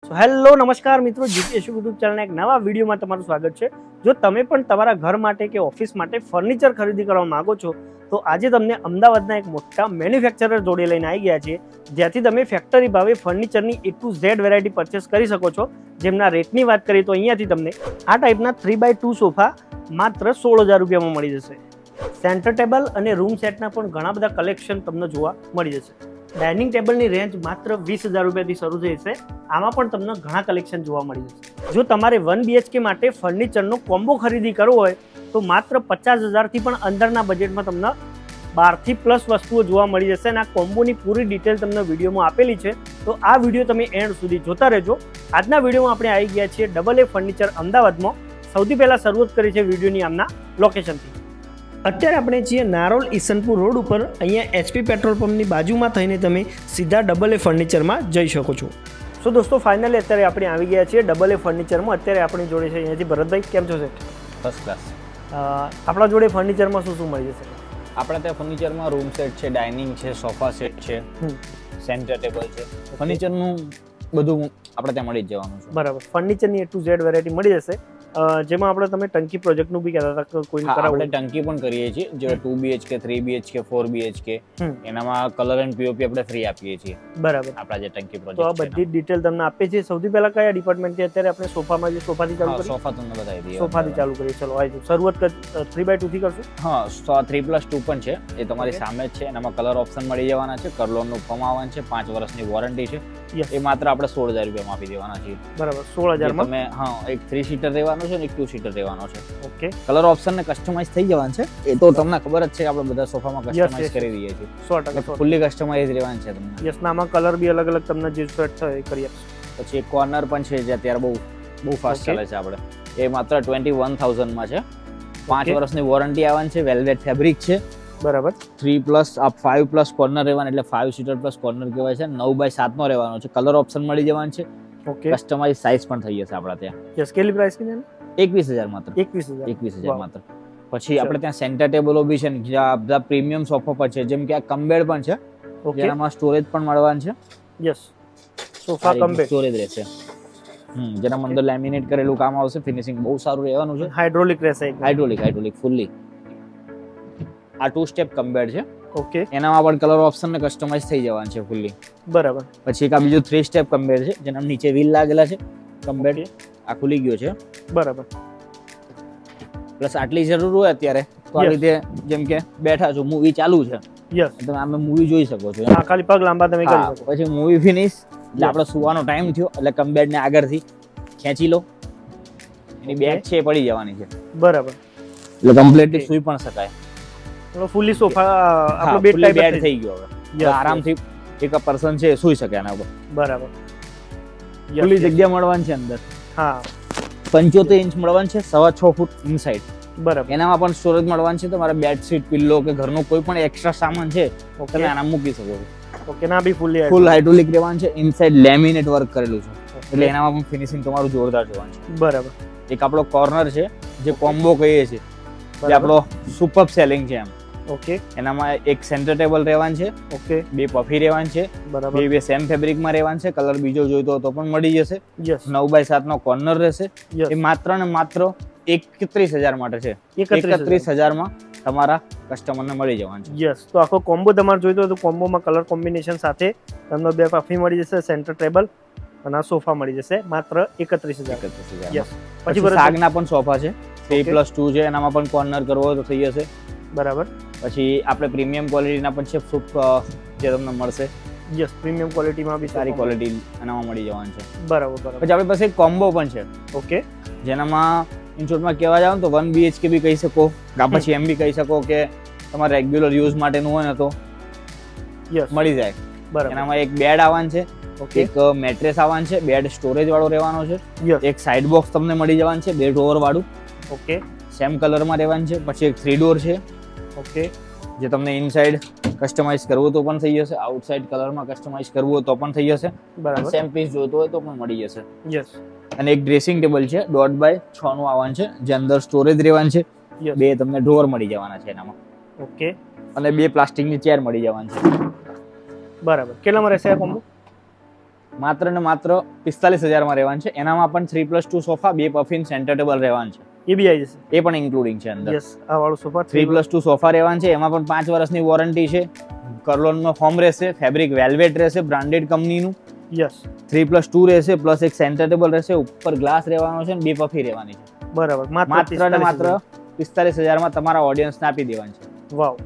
So hello નમસ્કાર મિત્રો, GPS YouTube ચેનલના એક નવા વિડીયોમાં તમારું સ્વાગત છે. જો તમે પણ તમારા ઘર માટે કે ઓફિસ માટે ફર્નિચર ખરીદી કરવા માંગો છો તો આજે તમને અમદાવાદના એક મોટા મેન્યુફેક્ચરર જોડે લઈને આવી ગયા છીએ, જ્યાંથી તમે ફેક્ટરી ભાવે ફર્નિચરની A to Z variety purchase કરી શકો છો. જેમના રેટની વાત કરીએ તો અહીંયાથી તમને આ ટાઈપના 3x2 સોફા માત્ર 16,000 રૂપિયામાં મળી જશે. સેન્ટર ટેબલ અને રૂમ સેટના પણ ઘણા બધા કલેક્શન તમને જોવા મળી જશે. ડાઇનિંગ ટેબલની રેન્જ માત્ર 20,000 રૂપિયાથી શરૂ થઈ જશે. આમાં પણ તમને ઘણા કલેક્શન જોવા મળી જશે. જો તમારે 1 BHK માટે ફર્નિચરનો કોમ્બો ખરીદી કરવો હોય તો માત્ર 50,000થી પણ અંદરના બજેટમાં તમને 12થી પ્લસ વસ્તુઓ જોવા મળી જશે. અને આ કોમ્બોની પૂરી ડિટેલ તમને વિડીયોમાં આપેલી છે, તો આ વિડીયો તમે એન્ડ સુધી જોતા રહેજો. આજના વિડીયોમાં આપણે આવી ગયા છીએ AA ફર્નિચર અમદાવાદમાં. સૌથી પહેલાં શરૂઆત કરી છે વિડીયોની આમના લોકેશનથી. અત્યારે આપણે છીએ નારોલ ઈસનપુર રોડ ઉપર. અહીંયા HP પેટ્રોલ પંપની બાજુમાં થઈને તમે સીધા AA ફર્નિચરમાં જઈ શકો છો. સો દોસ્તો, ફાઇનલી અત્યારે આપણે આવી ગયા છીએ AA ફર્નિચરમાં. અત્યારે આપણી જોડે છે અહીંયાથી ભરતભાઈ. કેમ છો સર? First class. આપણા જોડે ફર્નિચરમાં શું શું મળી જશે? આપણા ત્યાં ફર્નિચરમાં રૂમ સેટ છે, ડાઇનિંગ છે, સોફા સેટ છે, સેન્ટર ટેબલ છે. ફર્નિચરનું બધું આપણે ત્યાં મળી જ જવાનું છે. બરાબર. ફર્નિચરની A to Z વેરાયટી મળી જશે. જેમાં આપણે તમે ટંકી પ્રોજેક્ટનું બી કહેતા હતા કોઈ આપણે ટંકી પણ કરીએ છીએ, જે 2 BHK 3 BHK 4 BHK એનામાં કલર એન્ડ પીઓપી આપણે ફ્રી આપીએ છીએ. બરાબર. આપણા જે ટંકી પ્રોજેક્ટ તો આ બધી ડિટેલ તમને આપીએ છીએ. સૌથી પહેલા કયા ડિપાર્ટમેન્ટથી અત્યારે આપણે સોફામાં જે સોફાથી ચાલુ કરીએ? સોફા તમને બતાવી દઈએ. સોફાથી ચાલુ કરીએ. ચલો આવી શરૂઆત 3x2 થી કરશું. હા, 3+2 પણ છે, એ તમારી સામે જ છે. એનામાં કલર ઓપ્શન મળી જવાના છે, કરલોનનું ફોર્મ આવવાનું છે, 5 વર્ષની વોરંટી છે. એ માત્ર આપણે 16,000 રૂપિયામાં આપી દેવાના છીએ. બરાબર. 16,000 માં તમે એક 3 સીટર રહેવાનું છે ને એક 2 સીટર રહેવાનો છે. ઓકે. કલર ઓપ્શન ને કસ્ટમાઇઝ થઈ જવાનું છે. એ તો તમને ખબર જ છે કે આપણે બધા સોફામાં કસ્ટમાઇઝ કરી દઈએ છીએ. 100% ફુલ્લી કસ્ટમાઇઝ રહેવાનું છે તમને. યસ. નામાં કલર બી અલગ અલગ તમને જે સેટ થાય એ કરી આપશું. પછી એક કોર્નર પણ છે જે અત્યારે બહુ ફાસ્ટ ચાલે છે આપણે. એ માત્ર 21,000 માં છે. 5 વર્ષની વોરંટી આવવાની છે, વેલ્વેટ ફેબ્રિક છે. બરાબર. 3+5+ કોર્નર રહેવાનું, એટલે 5 સીટર પ્લસ કોર્નર કહેવાય છે. 9x7 નો રહેવાનો છે. કલર ઓપ્શન મળી જવાનું છે. ઓકે. કસ્ટમાઇઝ સાઇઝ પણ થઈ જશે આપણા ત્યાં. યસ. કેટલી પ્રાઇસ કીધી? 21,000 માત્ર. 21,000 માત્ર. પછી આપણે ત્યાં સેન્ટર ટેબલો બી છે, જ્યાં બધા પ્રીમિયમ સોફા પર છે, જેમ કે આ કમ્બેડ પણ છે. જેનામાં સ્ટોરેજ પણ મળવાનું છે. યસ. સોફા કમ્બેડ સ્ટોરેજ રહેશે. જેનામાં અંદર લેમિનેટ કરેલું કામ આવશે. ફિનિશિંગ બહુ સારું રહેવાનું છે. હાઇડ્રોલિક રહેશે. Hydraulic fully. આ 2 સ્ટેપ કમ્બેડ છે. ઓકે. એનામાં પણ કલર ઓપ્શન ને કસ્ટમાઇઝ થઈ જવાનું છે ફુલ્લી. બરાબર. પછી એક આ બીજું 3 સ્ટેપ કમ્બેડ છે, જેના નીચે વ્હીલ લાગેલા છે. કમ્બેડ આ ખુલી ગયો છે. બરાબર. પ્લસ આટલી જરૂર હોય અત્યારે તો આ રીતે, જેમ કે બેઠા છો, મૂવી ચાલુ છે, યસ, તમે આમે મૂવી જોઈ શકો છો. હા, ખાલી પગ લાંબા તમે કરી શકો. પછી મૂવી ફિનિશ એટલે આપણો સુવાનો ટાઈમ થયો એટલે કમ્બેડ ને આગળથી ખેંચી લો. એની બેક છે પડી જવાની છે. બરાબર. એટલે કમ્પ્લીટલી સુઈ પણ શકાય. ફૂલી સોફા આપણો બેડ ટાઈપ બેડ થઈ ગયો હવે. આરામથી એક પર્સન છે સુઈ શકે આના ઉપર. બરાબર. ફૂલી જગ્યા મળવાની છે અંદર. હા. 75 ઇંચ મળવાનું છે, 6.5 ફૂટ ઇનસાઇડ. બરાબર. એનામાં પણ સ્ટોરેજ મળવાનું છે. તમારે બેડશીટ, પિલ્લો કે ઘરનો કોઈ પણ એક્સ્ટ્રા સામાન છે તમે આના મૂકી શકો છો. ઓકે. ના બી ફૂલ હાઇડ્રોલિક રહેવાનું છે. ઇનસાઇડ લેમિનેટ વર્ક કરેલું છે, એટલે એનામાં પણ ફિનિશિંગ તમારું જોરદાર જોવાનું છે. બરાબર. એક આપણો કોર્નર છે, જે કોમ્બો કહીએ છીએ, જે આપણો સુપર સેલિંગ છે એમ. ઓકે. એનામાં એક સેન્ટર ટેબલ રહેવાનું છે. ઓકે. 2 પફી રહેવાનું છે. બરાબર. બે સેમ ફેબ્રિકમાં રહેવાનું છે. કલર બીજો જોઈતો તો પણ મળી જશે. યસ. 9x7 નો કોર્નર રહેશે. એ માત્ર ને માત્ર 31,000 માટે છે. 31,000 માં તમારા કસ્ટમરને મળી જવાનું છે. યસ. તો આખો કોમ્બો તમારે જોઈતો હોય તો કોમ્બોમાં કલર કોમ્બિનેશન સાથે તમને 2 પફી મળી જશે, સેન્ટર ટેબલ અને સોફા મળી જશે માત્ર 31,000. યસ. પછી સાગના પણ સોફા છે, 3+2 છે. એનામાં પણ કોર્નર કરવો હોય તો થઈ જશે. બરાબર. પછી આપણે પ્રીમિયમ ક્વોલિટીના પણ છે જે તમને મળશે. યસ. પ્રીમિયમ ક્વોલિટીમાં બી સારી ક્વોલિટી એનામાં મળી જવાનું છે. બરાબર. પછી આપણી પાસે એક કોમ્બો પણ છે. ઓકે. જેનામાં ઇનશોર્ટમાં કહેવા જાવ તો 1 BHK બી કહી શકો, કાં પછી એમ બી કહી શકો કે તમારે રેગ્યુલર યુઝ માટેનું હોય ને તો યસ મળી જાય. બરાબર. એનામાં એક બેડ આવવાનું છે, એક મેટ્રેસ આવવાનું છે, બેડ સ્ટોરેજ વાળો રહેવાનો છે, એક સાઇડ બોક્સ તમને મળી જવાનું છે, 2 ડોર વાળું. ઓકે. સેમ કલરમાં રહેવાનું છે. પછી એક 3 ડોર છે. ઓકે. જે તમને ઇનસાઇડ કસ્ટમાઇઝ કરવું તો પણ થઈ જશે, આઉટસાઇડ કલરમાં કસ્ટમાઇઝ કરવું હોય તો પણ થઈ જશે. બરાબર. સેમ પીસ જોઈતો હોય તો પણ મળી જશે. યસ. અને એક ડ્રેસિંગ ટેબલ છે 1.5x6 નું આવવાનું છે, જે અંદર સ્ટોરેજ રહેવાનું છે. 2 તમને ડોર મળી જવાના છે એનામાં. ઓકે. અને 2 પ્લાસ્ટિકની ચેર મળી જવાની છે. બરાબર. કેટલામાં રહેશે આ કોમ્બો? માત્ર ને માત્ર 45,000 માં રહેવાનું છે. એનામાં પણ 3+2 સોફા, 2 પફિન, સેન્ટર ટેબલ રહેવાનું છે. એ બી આવી જશે. એ પણ ઇન્ક્લુડિંગ છે અંદર. યસ, આ વાળું સોફા 3+2 સોફા રહેવાનું છે. એમાં પણ 5 વર્ષની વોરંટી છે. કર્લોનનો ફોર્મ રહેશે, ફેબ્રિક વેલ્વેટ રહેશે, બ્રાન્ડેડ કંપનીનું. યસ, 3+2 રહેશે, પ્લસ એક સેન્ટર ટેબલ રહેશે, ઉપર ગ્લાસ રહેવાનો છે અને 2 પફી રહેવાની છે. બરાબર. માત્ર ને માત્ર 45,000 માં તમારા ઓડિયન્સને આપી દેવાનું છે. વાવ.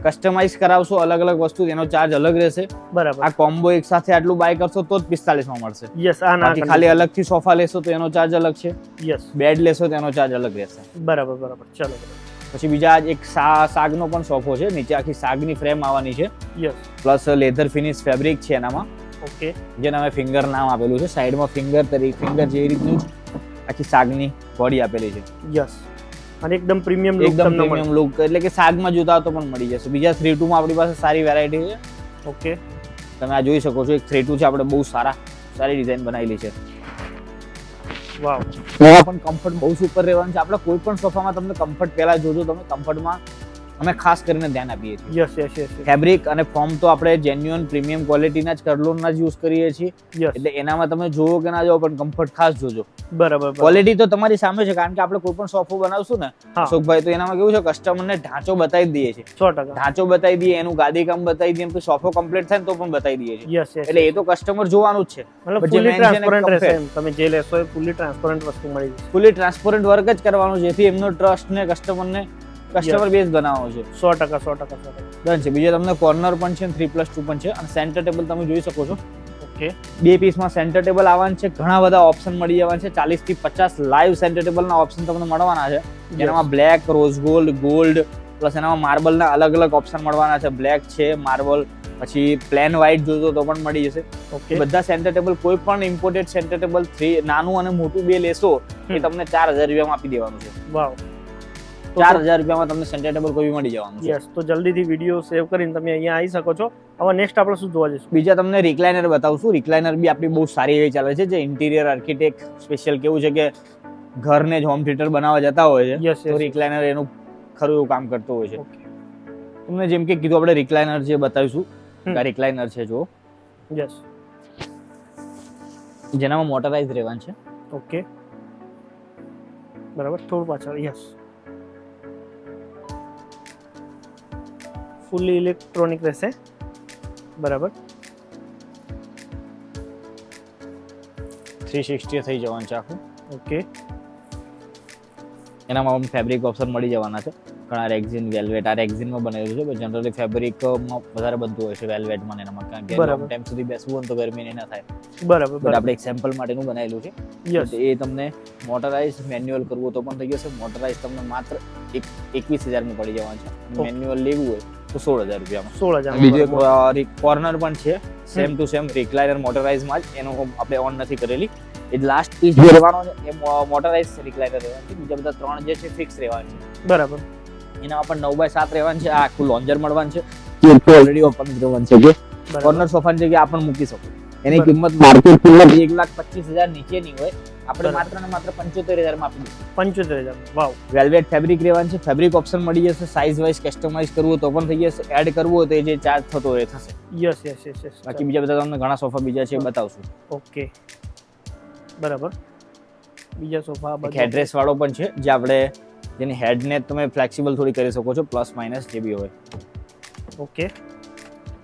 કસ્ટમાઇઝ કરાવશો અલગ અલગ વસ્તુ, એનો ચાર્જ અલગ રહેશે. બરાબર. આ કોમ્બો એક સાથે આટલું બાય કરશો તો જ 45 માં મળશે. યસ, આ ના બાકી ખાલી અલગથી સોફા લેશો તો એનો ચાર્જ અલગ છે. યસ, બેડ લેશો તો એનો ચાર્જ અલગ રહેશે. બરાબર બરાબર. ચલો. પછી બીજા એક સાગનો પણ સોફો છે. નીચે આખી સાગની ફ્રેમ આવવાની છે, yes, plus leather finish fabric છે એનામાં. ઓકે. જેને અમે ફિંગર નામ આપેલું છે. સાઈડમાં ફિંગર જે રીતનું આખી સાગની બોડી આપેલી છે. યસ, અને એકદમ પ્રીમિયમ લુક એકદમ તમને મળે. પ્રીમિયમ લુક, એટલે કે સાગમાં જોતા તો પણ મળી જશે. બીજા 3-2 માં આપણી પાસે સારી વેરાયટી છે. ઓકે. તમે આ જોઈ શકો છો. એક 3-2 છે, આપણે બહુ સારી ડિઝાઇન બનાવેલી છે. વાવ. એમાં પણ કમ્ફર્ટ બહુ સુપર રહેવાનું છે. આપણે કોઈ પણ સોફામાં તમને કમ્ફર્ટ પહેલા જોજો. તમે કમ્ફર્ટમાં અમે ખાસ કરીને ધ્યાન આપીએ છીએ. Yes yes yes. ફેબ્રિક અને ફોર્મ તો આપણે જેન્યુઅન પ્રીમિયમ ક્વોલિટીના જ કર્લોનના જ યુઝ કરીએ છીએ. યસ, એટલે એનામાં તમે જોવો કે ના જોવો પણ કમ્ફર્ટ ખાસ જોજો. બરાબર. ક્વોલિટી તો તમારી સામે છે, કારણ કે આપણે કોઈ પણ સોફો બનાવશું ને અશોકભાઈ, તો એનામાં કેવું છે, કસ્ટમરને ઢાંચો બતાવી દઈએ છીએ. 100%. ઢાંચો બતાવી દઈએ, એનું ગાદી કામ બતાવી દઈએ, તો સોફો કમ્પ્લીટ થાય ને તો પણ બતાવી દઈએ છીએ. Yes yes. એટલે એ તો કસ્ટમર જોવાનું જ છે. મતલબ ફૂલી ટ્રાન્સપરન્ટ રહેશે એમ. તમે જે લેશો એ ફૂલી ટ્રાન્સપરન્ટ વસ્તુ મળી જશે. ફૂલી ટ્રાન્સપરન્ટ વર્ક જ કરવાનું છે, જેથી એમનો ટ્રસ્ટ ને કસ્ટમર બેઝ બનાવવાનો છે. 100%. ડન છે. બીજા તમને કોર્નર પણ છે, 3+2 પણ છે, અને સેન્ટર ટેબલ તમે જોઈ શકો છો. ઓકે. 2 પીસમાં સેન્ટર ટેબલ આવવાનું છે. ઘણા બધા ઓપ્શન મળી જવાના છે. 40 થી 50 લાઈવ સેન્ટર ટેબલના ઓપ્શન તમને મળવાના છે. એનામાં બ્લેક, રોઝ ગોલ્ડ, પ્લસ એનામાં માર્બલના અલગ અલગ ઓપ્શન મળવાના છે. બ્લેક છે, માર્બલ, પછી પ્લેન વ્હાઇટ જોજો તો પણ મળી જશે. ઓકે. બધા સેન્ટર ટેબલ, કોઈ પણ ઇમ્પોર્ટેડ સેન્ટર ટેબલ 3 નાનું અને મોટું 2 લેશો એ તમને 4,000 રૂપિયામાં આપી દેવાનું છે. વાવ. 4,000 રૂપિયામાં તમને સેન્ટર ટેબલ કોઈ મળી જવાનું છે. યસ, તો જલ્દીથી વિડીયો સેવ કરીને તમે અહીંયા આવી શકો છો. હવે નેક્સ્ટ આપણે શું જોવા જઈશું? બીજા તમને રિક્લાઇનર બતાવશું. રિક્લાઇનર બી આપણી બહુ સારી એવી ચાલે છે. જે ઇન્ટિરિયર આર્કિટેક્ટ સ્પેશિયલ કેવું છે કે ઘરને જ હોમ થિયેટર બનાવવા જતા હોય છે, તો રિક્લાઇનર એનું ખરું એવું કામ કરતું હોય છે. તમને જેમ કે કીધું, આપણે રિક્લાઇનર જે બતાવીશું, આ રિક્લાઇનર છે જો. યસ, જેનામાં મોટરાઇઝ રહેવાનું છે. ઓકે, બરાબર. થોડું પાછળ. યસ, ફૂલી ઇલેક્ટ્રોનિક રહેશે. બરાબર. 360 થઈ જવાનું છે આખું. ઓકે. એનામાં ફેબ્રિક ઓપ્શન મળી જવાના છે. ઘણા રેક્ઝિન, વેલ્વેટ. આ રેક્ઝિનમાં બનેલું છે, પણ જનરલી ફેબ્રિકમાં વધારે બનતું હોય છે વેલ્વેટમાં એનામાં, કારણ કે લોંગ ટાઈમ સુધી બેસવું હોય તો ગરમી નહીં ના થાય. બરાબર. બટ આપણે એક સેમ્પલ માટેનું બનાવેલું છે. યસ, એ તમને મોટરાઇઝ મેન્યુઅલ કરવું તો પણ થઈ જશે. મોટરાઇઝ તમને માત્ર 21,000 માં પડી જવાનું છે. મેન્યુઅલ લેવું હોય તો 16,000 રૂપિયામાં. 16,000. બીજું એક કોર્નર પણ છે, સેમ ટુ સેમ રિક્લાઇનર મોટરાઇઝમાં જ. એનો આપણે ઓન નથી કરેલી. એ લાસ્ટ પીસ જે રહેવાનો છે એ મોટરાઇઝ રિક્લાઇનર રહેવાનું છે. બીજા બધા 3 જે છે ફિક્સ રહેવાનું છે. બરાબર. એનામાં પણ 9x7 રહેવાનું છે. આ આખું લોન્જર મળવાનું છે. ઓલરેડી ઓપન રહેવાનું છે. કોર્નર સોફાની જગ્યાએ આપણે મૂકી શકો. એની કિંમત માર્કેટ કિંમત 1,25,000 નીચેની હોય, આપણે માત્ર ને માત્ર 75,000 માં આપી દઈશું. 75,000. વાવ. વેલ્વેટ ફેબ્રિક રહેવાનું છે. ફેબ્રિક ઓપ્શન મળી જશે. સાઇઝ વાઇઝ કસ્ટમાઇઝ કરવું હોય તો પણ થઈ જશે. એડ કરવું હોય તો એ જે ચાર્જ થતો હોય એ થશે. Yes yes yes yes. બાકી બીજા બધા તમને ઘણા સોફા બીજા છે, બતાવશું. ઓકે, બરાબર. બીજા સોફા એક હેડરેસ વાળો પણ છે, જે આપણે જેની હેડને તમે ફ્લેક્સિબલ થોડી કરી શકો છો, પ્લસ માઇનસ જે બી હોય. ઓકે,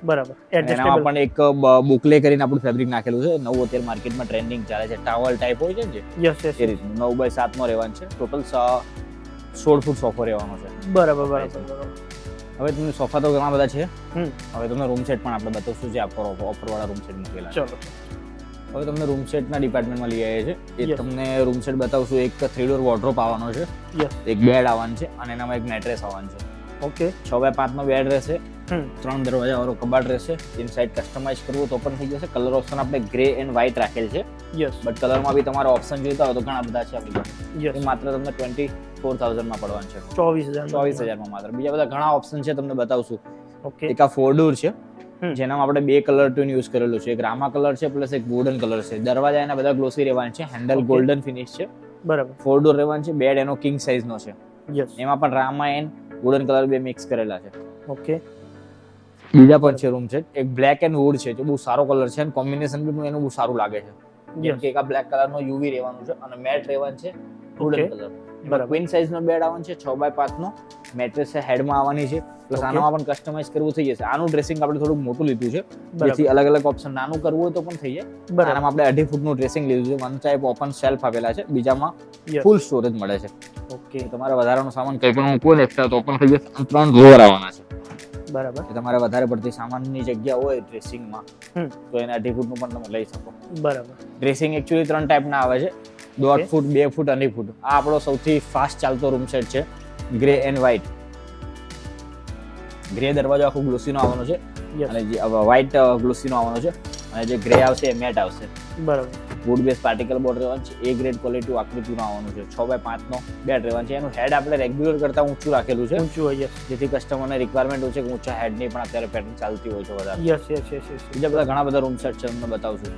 બરાબર. એનામાં પણ એક બુકલે કરીને આપણું ફેબ્રિક નાખેલું છે. નવું અત્યારે માર્કેટમાં ટ્રેન્ડિંગ ચાલે છે, ટાવલ ટાઈપ હોય છે ને, યસ યસ, એ રીતનું 9x7 માં રહેવાનું છે. ટોટલ 16 ફૂટ સોફો રહેવાનો છે. બરાબર બરાબર. હવે તમને સોફા તો ઘણા બધા છે. હવે તમને રૂમ સેટ પણ આપણે બતાવશું, જે ઓફર વાળા રૂમ સેટ મૂકેલા છે. ચલો, હવે તમને રૂમ સેટના ડિપાર્ટમેન્ટમાં લઈ આવ્યા છે. એ તમને રૂમ સેટ બતાવશું. એક 3 ડોર વોર્ડરોબ આવવાનો છે, એક બેડ આવવાનું છે, અને એનામાં એક મેટ્રેસ આવવાનું છે. ઓકે. 6x5 નો બેડ રહેશે. 3 દરવાજા વાળો કબાટ રહેશે. ઇનસાઇડ કસ્ટમાઇઝ કરવું તો પણ થઈ જશે. કલર ઓપ્શન આપણે ગ્રે એન્ડ વ્હાઇટ રાખેલ છે. યસ, બટ કલરમાં બી તમારે ઓપ્શન જોઈતા હોય તો ઘણા બધા છે આપણી પાસે. યસ, એ માત્ર તમને 24,000 માં પડવાનું છે. 24,000 માં માત્ર. બીજા બધા ઘણા ઓપ્શન છે, તમને બતાવશું. ઓકે. એક આ 4 ડોર છે, જેનામાં આપણે 2 કલર ટોન યુઝ કરેલું છે. એક રામા કલર છે, પ્લસ એક ગોલ્ડન કલર છે. દરવાજા એના બધા ગ્લોસી રહેવાના છે. હેન્ડલ ગોલ્ડન ફિનિશ છે. બરાબર. 4 ડોર રહેવાનું છે. બેડ એનો કિંગ સાઇઝ નો છે. યસ, એમાં પણ રામા એન્ડ ગોલ્ડન કલર બે મિક્સ કરેલા છે. ઓકે. બીજા પણ છે રૂમ સેટ. એક બ્લેક એન્ડ વુડ છે જે બહુ સારો કલર છે અને કોમ્બિનેશન બી એનું બહુ સારું લાગે છે. જેમ કે એક આ બ્લેક કલર નો યુવી રહેવાનું છે અને મેટ રહેવાનું છે વુડન કલર. બરાબર. ક્વીન સાઇઝ નો બેડ આવવાનો છે 6x5 નો. મેટ્રેસ હેડમાં આવવાની છે પ્લસ આનામાં પણ કસ્ટમાઇઝ કરવું થઈ જશે. આનું ડ્રેસિંગ આપણે થોડુંક મોટું લીધું છે જેથી અલગ અલગ ઓપ્શન નાનું કરવું હોય તો પણ થઈ જાય. આનામાં આપણે 2.5 ફૂટનું ડ્રેસિંગ લીધું છે. વન ટાઈપ ઓપન શેલ્ફ આપેલા છે, બીજામાં ફૂલ સ્ટોરેજ મળે છે. ઓકે, તમારે વધારાનો સામાન કંઈ પણ મૂકવો ને એક્સ્ટ્રા તો પણ થઈ જશે. 3 ડ્રોવર આવવાના છે. બરાબર. તમારે વધારે પડતી સામાનની જગ્યા હોય ડ્રેસિંગમાં તો એને 2.5 ફૂટનું પણ તમે લઈ શકો. બરાબર. ડ્રેસિંગ એકચ્યુઅલી 3 ટાઈપના આવે છે, 1.5 ફૂટ, 2 ફૂટ, 2.5 ફૂટ. આ આપણો સૌથી ફાસ્ટ ચાલતો રૂમ સેટ છે, ગ્રે એન્ડ વ્હાઇટ. ગ્રે દરવાજો આખો ગ્લોસીનો આવવાનો છે અને જે વ્હાઇટ ગ્લોસીનો આવવાનો છે અને જે ગ્રે આવશે એ મેટ આવશે. બરાબર. વુડ બેઝ પાર્ટિકલ બોર્ડ રહેવાનું છે. એ ગ્રેડ ક્વોલિટી આકૃતિનું આવવાનું છે. 6x5 નો બેડ રહેવાનું છે. એનું હેડ આપણે રેગ્યુલર કરતા ઊંચું રાખેલું છે, ઊંચું હોય જેથી કસ્ટમરને રિક્વાયરમેન્ટ હોય છે કે ઊંચા હેડની પણ અત્યારે પેટર્ન ચાલતી હોય છે વધારે. Yes yes yes yes. બીજા બધા ઘણા બધા રૂમ સેટ છે, તમને બતાવું છું.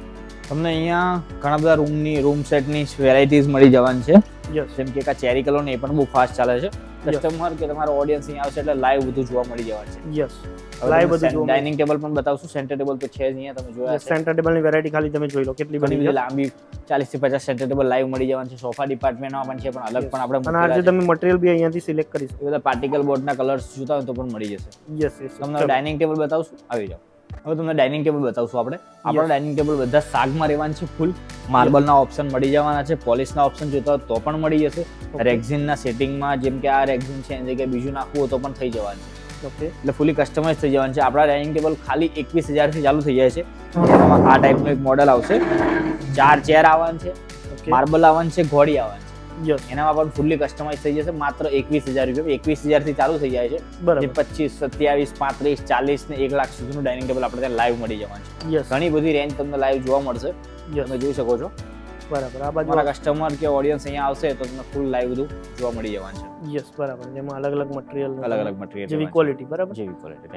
તમને અહીંયા ઘણા બધા રૂમ સેટની વેરાયટીઝ મળી જવાની છે. યસ. જેમ કે આ ચેરી કલર ને એ પણ બહુ ફાસ્ટ ચાલે છે. કસ્ટમર કે તમારો ઓડિયન્સ અહીંયા આવશે એટલે લાઈવ બધું જોવા મળી જવાનું છે. યસ, લાઈવ બધું જોવા. ડાઇનિંગ ટેબલ પણ બતાવશું. સેન્ટર ટેબલ તો છે જ અહીંયા, તમે જોયા છે. સેન્ટર ટેબલ ની વેરાયટી ખાલી તમે જોઈ લો કેટલી બધી છે. લાંબી 40 થી 50 સેન્ટર ટેબલ લાઈવ મળી જવાનું છે. સોફા ડિપાર્ટમેન્ટમાં પણ છે, પણ અલગ પણ આપણે અને આજે તમે મટીરીયલ બી અહીંયાથી સિલેક્ટ કરી શકો. એ બધા પાર્ટિકલ બોર્ડના કલર્સ જોતા હોય તો પણ મળી જશે. Yes yes. તમને ડાઇનિંગ ટેબલ બતાવશું, આવી જાઓ. હવે તમને ડાઇનિંગ ટેબલ બતાવશું આપણે. આપણા ડાઇનિંગ ટેબલ બધા સાગમાં રહેવાનું છે. ફૂલ માર્બલના ઓપ્શન મળી જવાના છે. પોલિશના ઓપ્શન જોતા હોય તો પણ મળી જશે. રેક્ઝિનના સેટિંગમાં જેમ કે આ રેક્ઝિન છે એની જગ્યાએ બીજું નાખવું હોય તો પણ થઈ જવાનું છે. ઓકે, એટલે ફૂલી કસ્ટમાઇઝ થઈ જવાનું છે. આપણા ડાઇનિંગ ટેબલ ખાલી 21,000 થી ચાલુ થઈ જાય છે. એમાં આ ટાઈપનું એક મોડેલ આવશે. 4 ચેર આવવાનું છે, માર્બલ આવવાનું છે, ઘોડી આવવાની છે. યસ. એનામાં પણ ફૂલી કસ્ટમાઇઝ થઈ જશે. માત્ર 21,000 રૂપિયા. 21,000 થી ચાલુ થઈ જાય છે. બરાબર. 25, 27, 35, 40 ને 1 લાખ સુધીનું ડાઇનિંગ ટેબલ આપણે ત્યાં લાઈવ મળી જવાનું છે. યસ. ઘણી બધી રેન્જ તમને લાઈવ જોવા મળશે, તમે જોઈ શકો છો. બરાબર. આ બાજુ તમારા કસ્ટમર કે ઓડિયન્સ અહીંયા આવશે તો તમને ફૂલ લાઈવ બધું જોવા મળી જવાનું છે. યસ, બરાબર. જેમાં અલગ અલગ મટીરીયલ, અલગ અલગ મટીરીયલ જેવી ક્વોલિટી. બરાબર, જેવી ક્વોલિટી.